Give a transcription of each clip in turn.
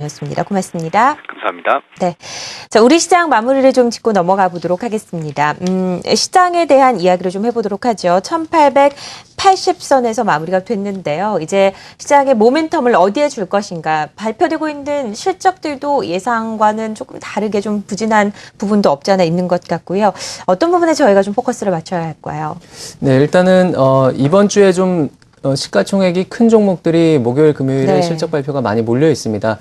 였습니다. 고맙습니다. 감사합니다. 네. 자, 우리 시장 마무리를 좀 짚고 넘어가 보도록 하겠습니다. 시장에 대한 이야기를 좀 해보도록 하죠. 1880선에서 마무리가 됐는데요. 이제 시장의 모멘텀을 어디에 줄 것인가. 발표되고 있는 실적들도 예상과는 조금 다르게 좀 부진한 부분도 없지 않아 있는 것 같고요. 어떤 부분에 저희가 좀 포커스를 맞춰야 할까요? 네, 일단은 이번 주에 좀 시가총액이 큰 종목들이 목요일, 금요일에 네. 실적 발표가 많이 몰려 있습니다.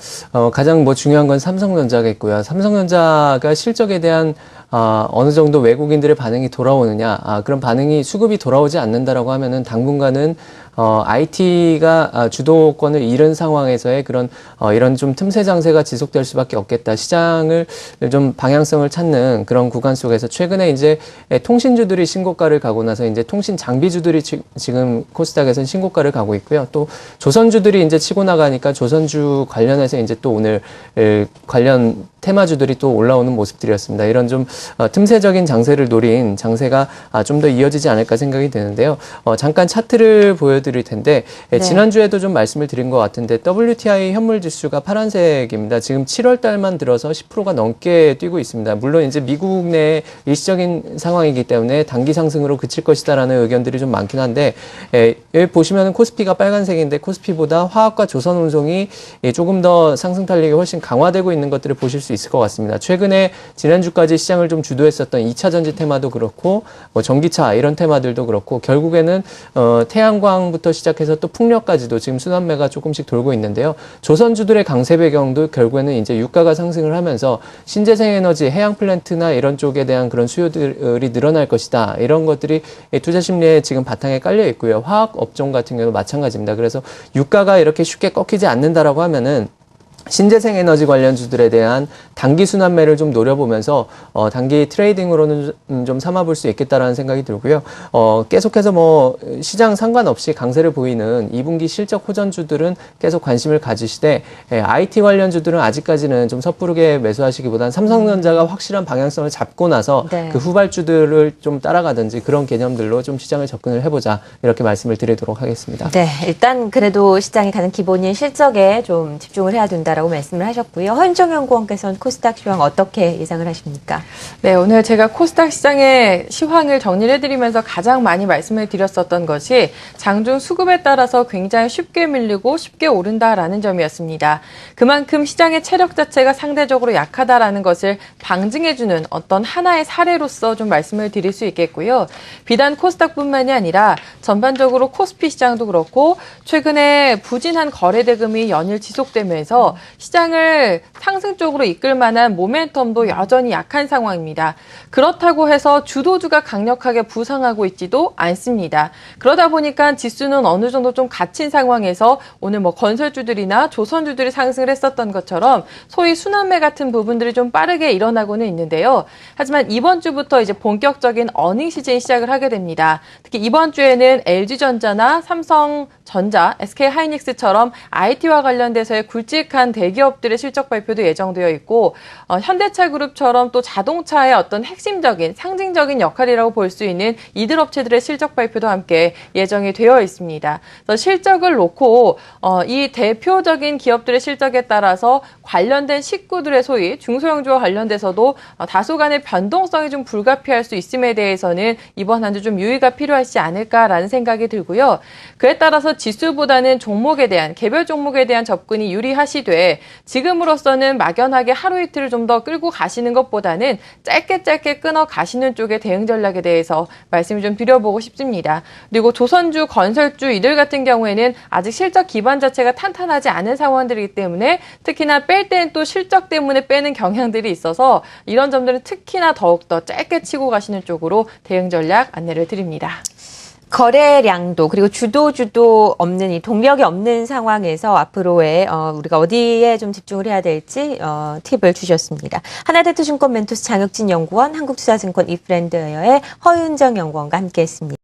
가장 중요한 건 삼성전자겠고요. 삼성전자가 실적에 대한 어느 정도 외국인들의 반응이 돌아오느냐, 그런 반응이 수급이 돌아오지 않는다라고 하면은 당분간은 IT가 주도권을 잃은 상황에서의 그런 이런 좀 틈새 장세가 지속될 수밖에 없겠다. 시장을 좀 방향성을 찾는 그런 구간 속에서 최근에 이제 통신주들이 신고가를 가고 나서 이제 통신 장비주들이 지금 코스닥에서는 신고가를 가고 있고요. 또 조선주들이 이제 치고 나가니까 조선주 관련해서 이제 또 오늘 관련 테마주들이 또 올라오는 모습들이었습니다. 이런 좀 틈새적인 장세를 노린 장세가 좀 더 이어지지 않을까 생각이 드는데요. 잠깐 차트를 보여드릴 텐데 네. 지난주에도 좀 말씀을 드린 것 같은데 WTI 현물 지수가 파란색입니다. 지금 7월 달만 들어서 10%가 넘게 뛰고 있습니다. 물론 이제 미국 내 일시적인 상황이기 때문에 단기 상승으로 그칠 것이다라는 의견들이 좀 많긴 한데 여기 보시면 코스피가 빨간색인데 코스피보다 화학과 조선운송이 조금 더 상승 탄력이 훨씬 강화되고 있는 것들을 보실 수 있을 것 같습니다. 최근에 지난주까지 시장을 좀 주도했었던 2차 전지 테마도 그렇고 전기차 이런 테마들도 그렇고 결국에는 태양광부터 시작해서 또 풍력까지도 지금 순환매가 조금씩 돌고 있는데요. 조선주들의 강세 배경도 결국에는 이제 유가가 상승을 하면서 신재생에너지, 해양 플랜트나 이런 쪽에 대한 그런 수요들이 늘어날 것이다. 이런 것들이 투자 심리에 지금 바탕에 깔려 있고요. 화학 업종 같은 경우도 마찬가지입니다. 그래서 유가가 이렇게 쉽게 꺾이지 않는다라고 하면은 신재생 에너지 관련주들에 대한 단기 순환매를 좀 노려보면서 단기 트레이딩으로는 좀 삼아볼 수 있겠다라는 생각이 들고요. 계속해서 시장 상관없이 강세를 보이는 2분기 실적 호전주들은 계속 관심을 가지시되 IT 관련주들은 아직까지는 좀 섣부르게 매수하시기보다는 삼성전자가 확실한 방향성을 잡고 나서 네. 그 후발주들을 좀 따라가든지 그런 개념들로 좀 시장을 접근을 해보자 이렇게 말씀을 드리도록 하겠습니다. 네, 일단 그래도 시장이 가장 기본인 실적에 좀 집중을 해야 된다라고 말씀을 하셨고요. 허윤정 연구원께서는 코스닥 시황 어떻게 예상을 하십니까? 네, 오늘 제가 코스닥 시장의 시황을 정리를 해드리면서 가장 많이 말씀을 드렸었던 것이 장중 수급에 따라서 굉장히 쉽게 밀리고 쉽게 오른다라는 점이었습니다. 그만큼 시장의 체력 자체가 상대적으로 약하다라는 것을 방증해주는 어떤 하나의 사례로서 좀 말씀을 드릴 수 있겠고요. 비단 코스닥뿐만이 아니라 전반적으로 코스피 시장도 그렇고 최근에 부진한 거래 대금이 연일 지속되면서 시장을 상승 쪽으로 이끌 만한 모멘텀도 여전히 약한 상황입니다. 그렇다고 해서 주도주가 강력하게 부상하고 있지도 않습니다. 그러다 보니까 지수는 어느 정도 좀 갇힌 상황에서 오늘 건설주들이나 조선주들이 상승을 했었던 것처럼 소위 순환매 같은 부분들이 좀 빠르게 일어나고는 있는데요. 하지만 이번 주부터 이제 본격적인 어닝 시즌이 시작을 하게 됩니다. 특히 이번 주에는 LG전자나 삼성전자, SK하이닉스처럼 IT와 관련돼서의 굵직한 대기업들의 실적 발표도 예정되어 있고 현대차 그룹처럼 또 자동차의 어떤 핵심적인 상징적인 역할이라고 볼 수 있는 이들 업체들의 실적 발표도 함께 예정이 되어 있습니다. 그래서 실적을 놓고 이 대표적인 기업들의 실적에 따라서 관련된 식구들의 소위 중소형주와 관련돼서도 다소간의 변동성이 좀 불가피할 수 있음에 대해서는 이번 한 주 좀 유의가 필요하지 않을까라는 생각이 들고요. 그에 따라서 지수보다는 종목에 대한 개별 종목에 대한 접근이 유리하시되 지금으로서는 막연하게 하루 이틀을 좀 더 끌고 가시는 것보다는 짧게 끊어 가시는 쪽의 대응 전략에 대해서 말씀을 좀 드려보고 싶습니다. 그리고 조선주, 건설주 이들 같은 경우에는 아직 실적 기반 자체가 탄탄하지 않은 상황들이기 때문에 특히나 뺄 때는 또 실적 때문에 빼는 경향들이 있어서 이런 점들은 특히나 더욱더 짧게 치고 가시는 쪽으로 대응 전략 안내를 드립니다. 거래량도 그리고 주도주도 없는 이 동력이 없는 상황에서 앞으로의 우리가 어디에 좀 집중을 해야 될지 팁을 주셨습니다. 하나대투증권 멘토스 장혁진 연구원, 한국투자증권 이프랜드웨어의 허윤정 연구원과 함께했습니다.